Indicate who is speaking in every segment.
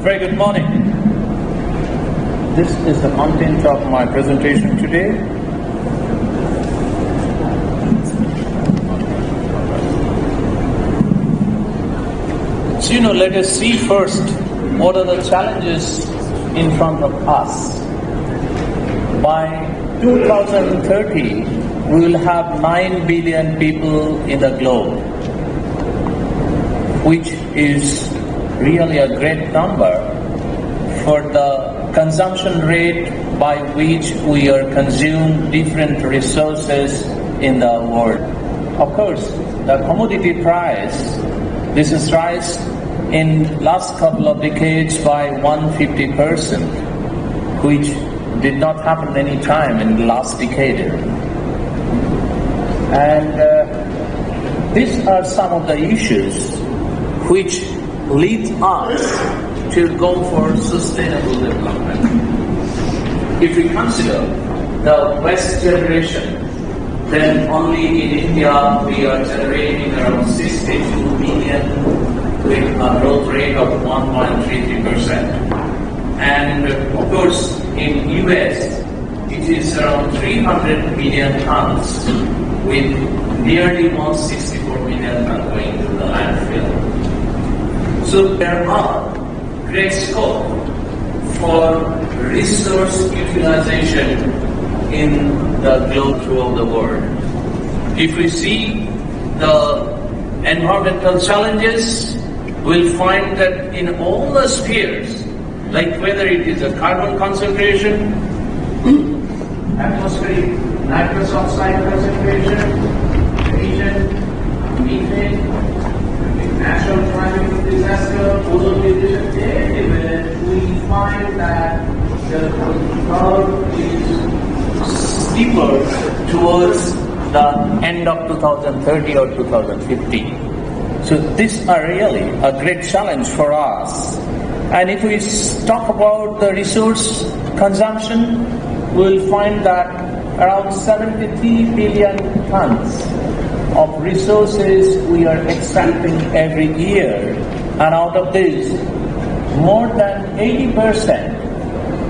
Speaker 1: Very good morning. This is the content of my presentation today. So, let us see first what are the challenges in front of us. By 2030, we will have 9 billion people in the globe, which is really a great number for the consumption rate by which we are consume different resources in the world. Of course, the commodity price, this is rise in last couple of decades by 150%, which did not happen any time in the last decade. And these are some of the issues which lead us to go for sustainable development. If we consider the West generation, then only in India we are generating around 62 million with a growth rate of 1.33%. And of course, in US, it is around 300 million tons with nearly 164 million tons going to the landfill. So there are great scope for resource utilization in the globe throughout the world. If we see the environmental challenges, we'll find that in all the spheres, like whether it is a carbon concentration, atmospheric nitrous oxide concentration, emission, methane, natural climate disaster, ozone depletion, everywhere we find that the curve is steeper towards the end of 2030 or 2050. So these are really a great challenge for us. And if we talk about the resource consumption, we'll find that around 73 billion tons of resources we are extracting every year, and out of this, more than 80%,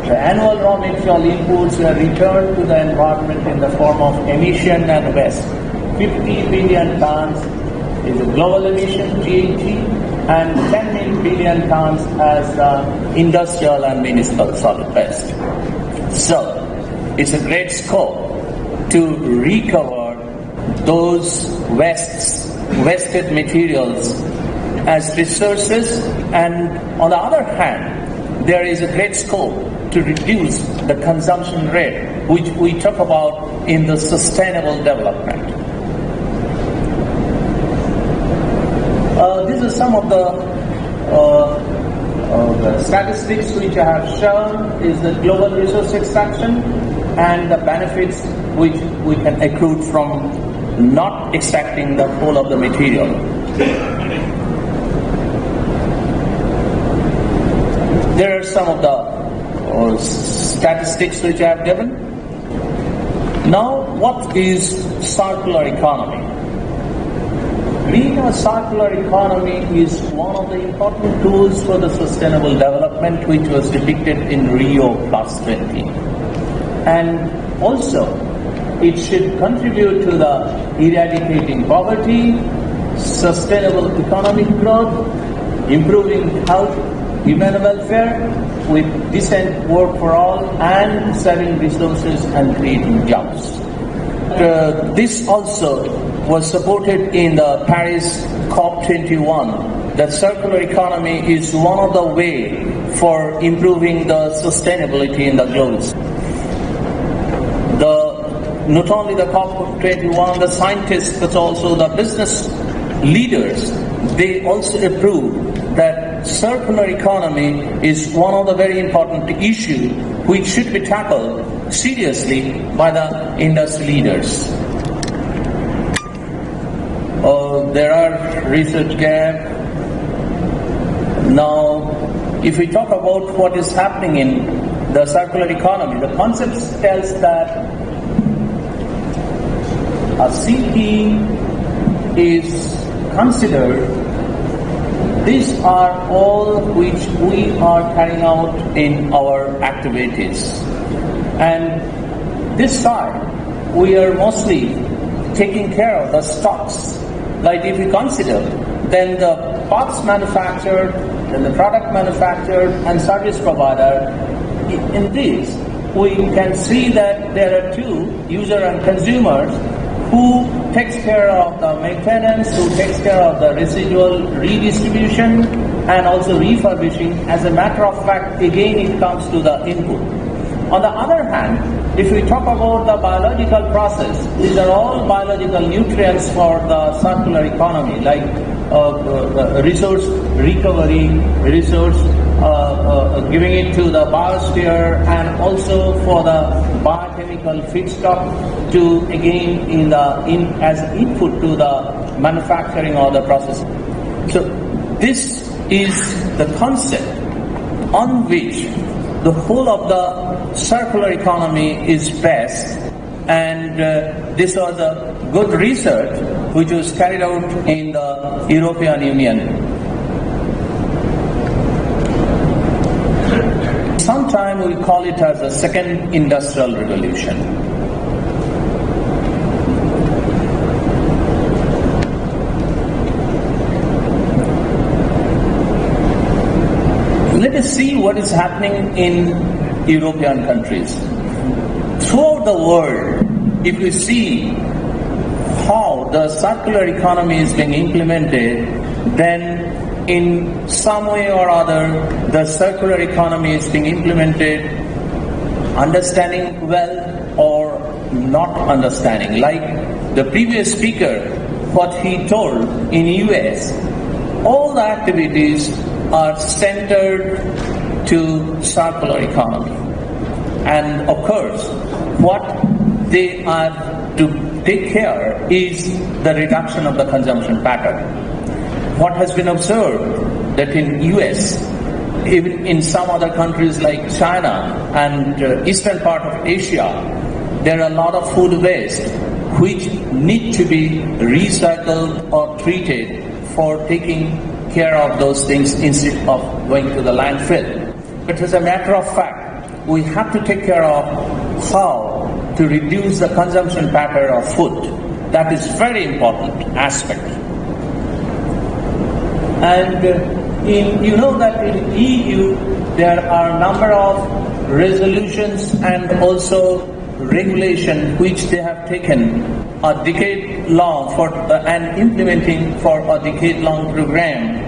Speaker 1: the annual raw material inputs are returned to the environment in the form of emission and waste. 50 billion tons is a global emission, GHG, and 10 billion tons as industrial and municipal solid waste. So, it's a great scope to recover those wasted materials as resources, and on the other hand, there is a great scope to reduce the consumption rate, which we talk about in the sustainable development. These are some of the statistics which I have shown is the global resource extraction and the benefits which we can accrue from not extracting the whole of the material. There are some of the statistics which I have given. Now, what is circular economy? Being a circular economy is one of the important tools for the sustainable development which was depicted in Rio +20. And also, it should contribute to the eradicating poverty, sustainable economic growth, improving health, human welfare, with decent work for all, and saving resources and creating jobs. This also was supported in the Paris COP21. The circular economy is one of the ways for improving the sustainability in the globe. Not only the COP21, the scientists, but also the business leaders, they also approve that circular economy is one of the very important issues which should be tackled seriously by the industry leaders. There are research gaps. Now, if we talk about what is happening in the circular economy, the concept tells that a city is considered, these are all which we
Speaker 2: we are carrying out in our activities. And this side, we are mostly taking care of the stocks. Like if you consider, then the parts manufacturer, then the product manufacturer and service provider, in this, we can see that there are two, user and consumers, who takes care of the maintenance, who takes care of the residual redistribution and also refurbishing. As a matter of fact, again it comes to the input. On the other hand, if we talk about the biological process, these are all biological nutrients for the circular economy, like resource recovery, resource giving it to the biosphere, and also for the biochemical feedstock to again as input to the manufacturing or the processing. So this is the concept on which the whole of the circular economy is based, and this was a good research which was carried out in the European Union. Sometimes we call it as the second industrial revolution. Let us see what is happening in European countries. Throughout the world, if we see how the circular economy is being implemented, then in some way or other, the circular economy is being implemented, understanding well or not understanding. Like the previous speaker, what he told in US, all the activities are centered to circular economy. And of course, what they are to take care is the reduction of the consumption pattern. What has been observed that in US, even in some other countries like China and eastern part of Asia, there are a lot of food waste which need to be recycled or treated for taking care of those things instead of going to the landfill. But as a matter of fact, we have to take care of how to reduce the consumption pattern of food. That is very important aspect. And you know that in EU there are a number of resolutions and also regulation which they have taken a decade long and implementing for a decade long program.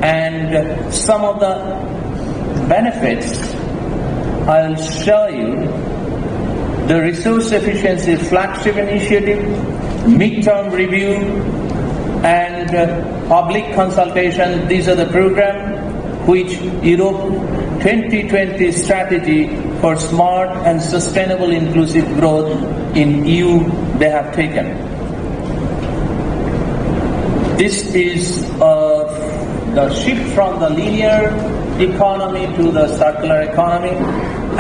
Speaker 2: And some of the benefits I'll show you: the resource efficiency flagship initiative, midterm review, and public consultation. These are the program which Europe 2020 strategy for smart and sustainable inclusive growth in EU they have taken. This is the shift from the linear economy to the circular economy,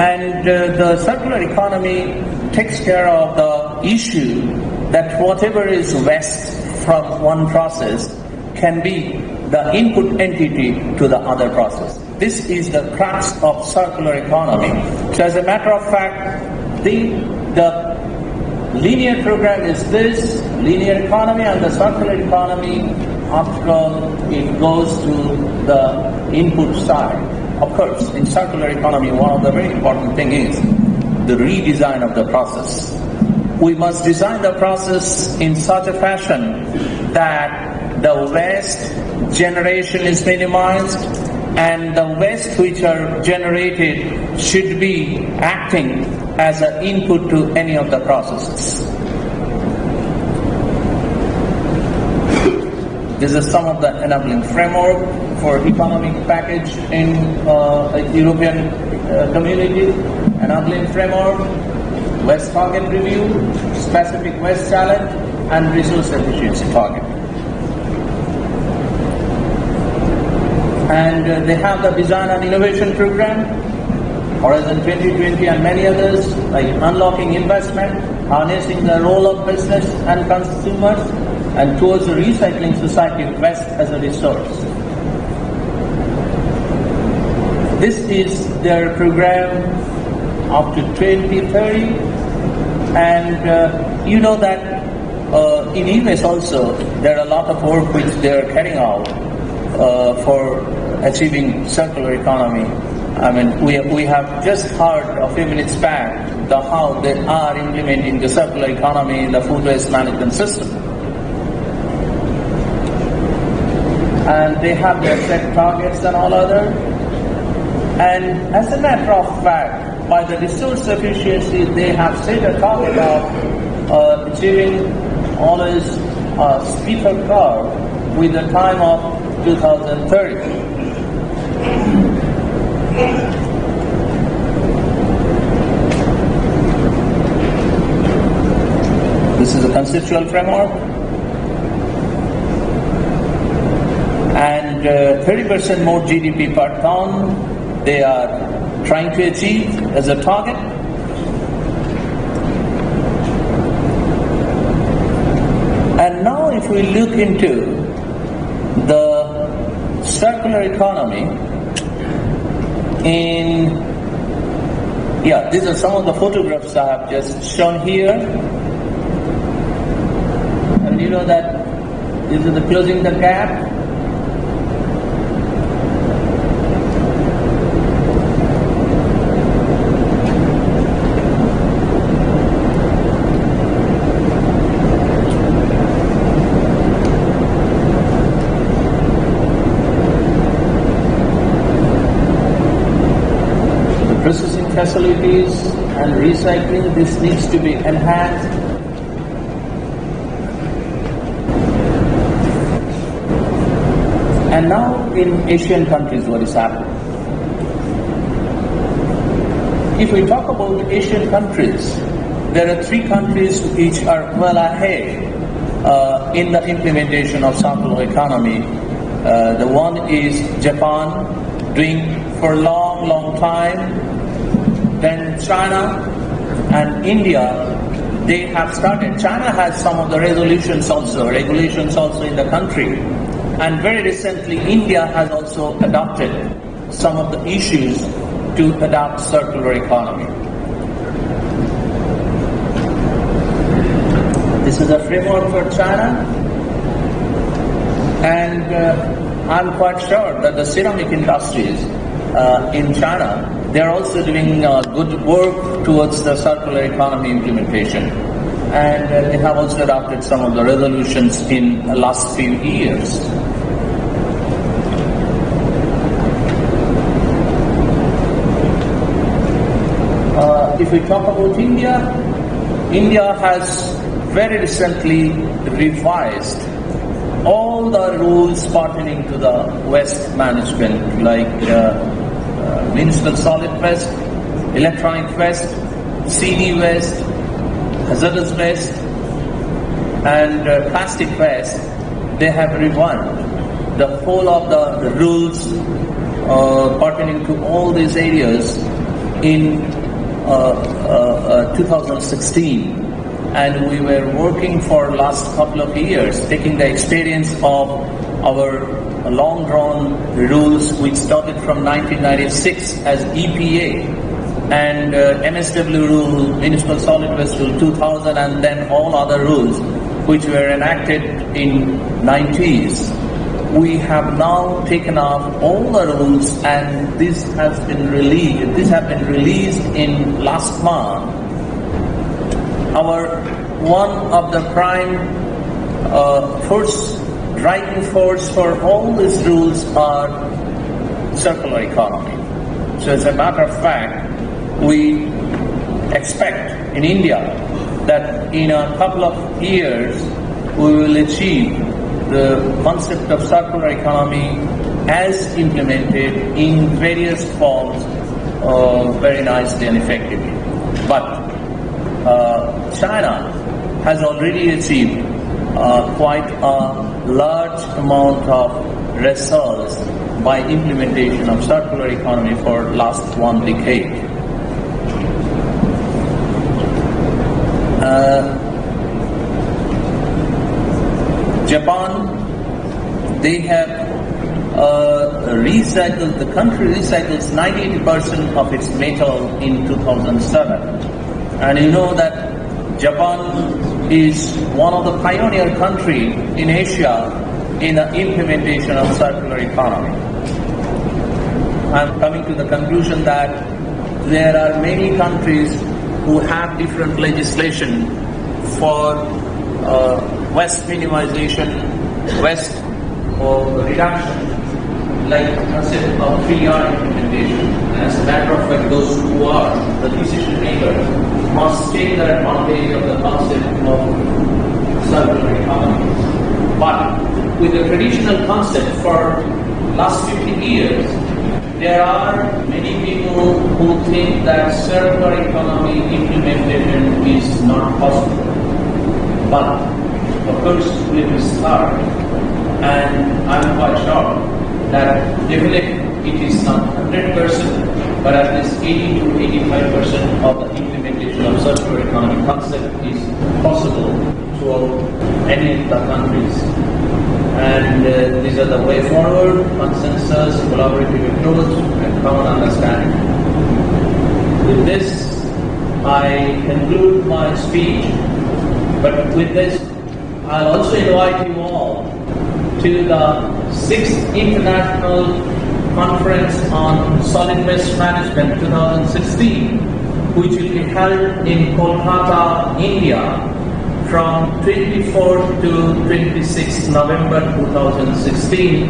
Speaker 2: and the circular economy takes care of the issue that whatever is waste from one process can be the input entity to the other process. This is the crux of circular economy. So as a matter of fact, the linear program is this, linear economy, and the circular economy, after all, it goes to the input side. Of course, in circular economy, one of the very important thing is the redesign of the process. We must design the process in such a fashion that the waste generation is minimized, and the waste which are generated should be acting as an input to any of the processes. This is some of the enabling framework for economic package in European community. Enabling framework, waste target review, specific waste challenge, and resource efficiency target. And they have the design and innovation program, Horizon 2020, and many others like unlocking investment, harnessing the role of business and consumers, and towards a recycling society with waste as a resource. this is their program up to 2030, and you know that in US also there are a lot of work which they are carrying out for achieving circular economy. I mean, we have just heard a few minutes back how they are implementing the circular economy in the food waste management system. And they have their set targets and all other. And as a matter of fact, by the resource efficiency, they have set a target of achieving always a steeper curve with the time of 2030. This is a conceptual framework, and 30% more GDP per ton they are trying to achieve as a target. And now if we look into the circular economy these are some of the photographs I have just shown here. And you know that this is the closing the gap. Processing facilities and recycling, this needs to be enhanced. And now in Asian countries, what is happening? If we talk about Asian countries, there are 3 countries which are well ahead in the implementation of circular economy. The one is Japan, doing for a long time. Then China and India, they have started. China has some of the regulations also in the country. And very recently, India has also adopted some of the issues to adopt circular economy. This is a framework for China. And I'm quite sure that the ceramic industries in China, they are also doing good work towards the circular economy implementation. And they have also adopted some of the resolutions in the last few years. If we talk about India, India has very recently revised all the rules pertaining to the waste management, like municipal solid waste, electronic waste, CD waste, hazardous waste, and plastic waste. They have revamped the whole of the rules pertaining to all these areas in 2016. And we were working for last couple of years, taking the experience of our long-drawn rules which started from 1996 as EPA and MSW rule, Municipal Solid Waste Rule 2000, and then all other rules which were enacted in 90s. We have now taken off all the rules, and this has been released. This have been released in last month. Our one of the prime driving force for all these rules are circular economy. So as a matter of fact, we expect in India that in a couple of years we will achieve the concept of circular economy as implemented in various forms very nicely and effectively. But China has already achieved quite a large amount of results by implementation of circular economy for last 1 decade. Japan, they have the country recycles 98% of its metal in 2007. And you know that Japan is one of the pioneer country in Asia in the implementation of circular economy. I'm coming to the conclusion that there are many countries who have different legislation for waste minimization, waste or reduction, like concept of 3R implementation. As a matter of fact, those who are the decision makers must take the advantage of the concept of circular economy. But with the traditional concept for last 50 years, there are many people who think that circular economy implementation is not possible. But of course, we will start, and I'm quite sure that definitely it is not 100%, but at least 80 to 85% of the implementation of circular economy concept is possible throughout any of the countries. And these are the way forward: consensus, collaborative approach, and common understanding. With this, I conclude my speech. But with this, I'll also invite you all to the 6th International Conference on Solid Waste Management 2016, which will be held in Kolkata, India, from 24th to 26th November 2016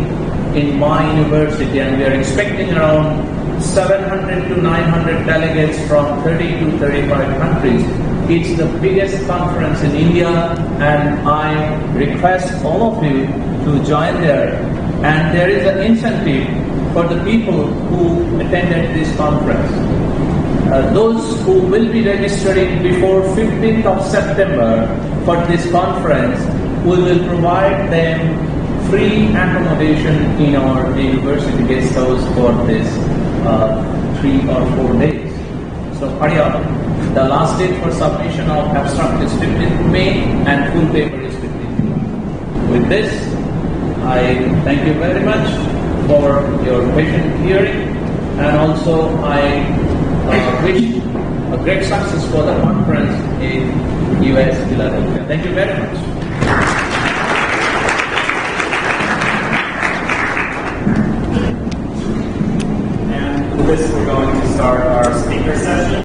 Speaker 2: in my university, and we are expecting around 700 to 900 delegates from 30 to 35 countries. It's the biggest conference in India, and I request all of you to join there. And there is an incentive for the people who attended this conference. Those who will be registering before 15th of September for this conference, we will provide them free accommodation in our university guest house for this 3 or 4 days. So hurry up. The last date for submission of abstract is 15th May and full paper is 15th May. With this, I thank you very much for your patient hearing, and also I wish a great success for the conference in US, Philadelphia. Thank you very much.
Speaker 3: And with this, we're going to start our speaker session.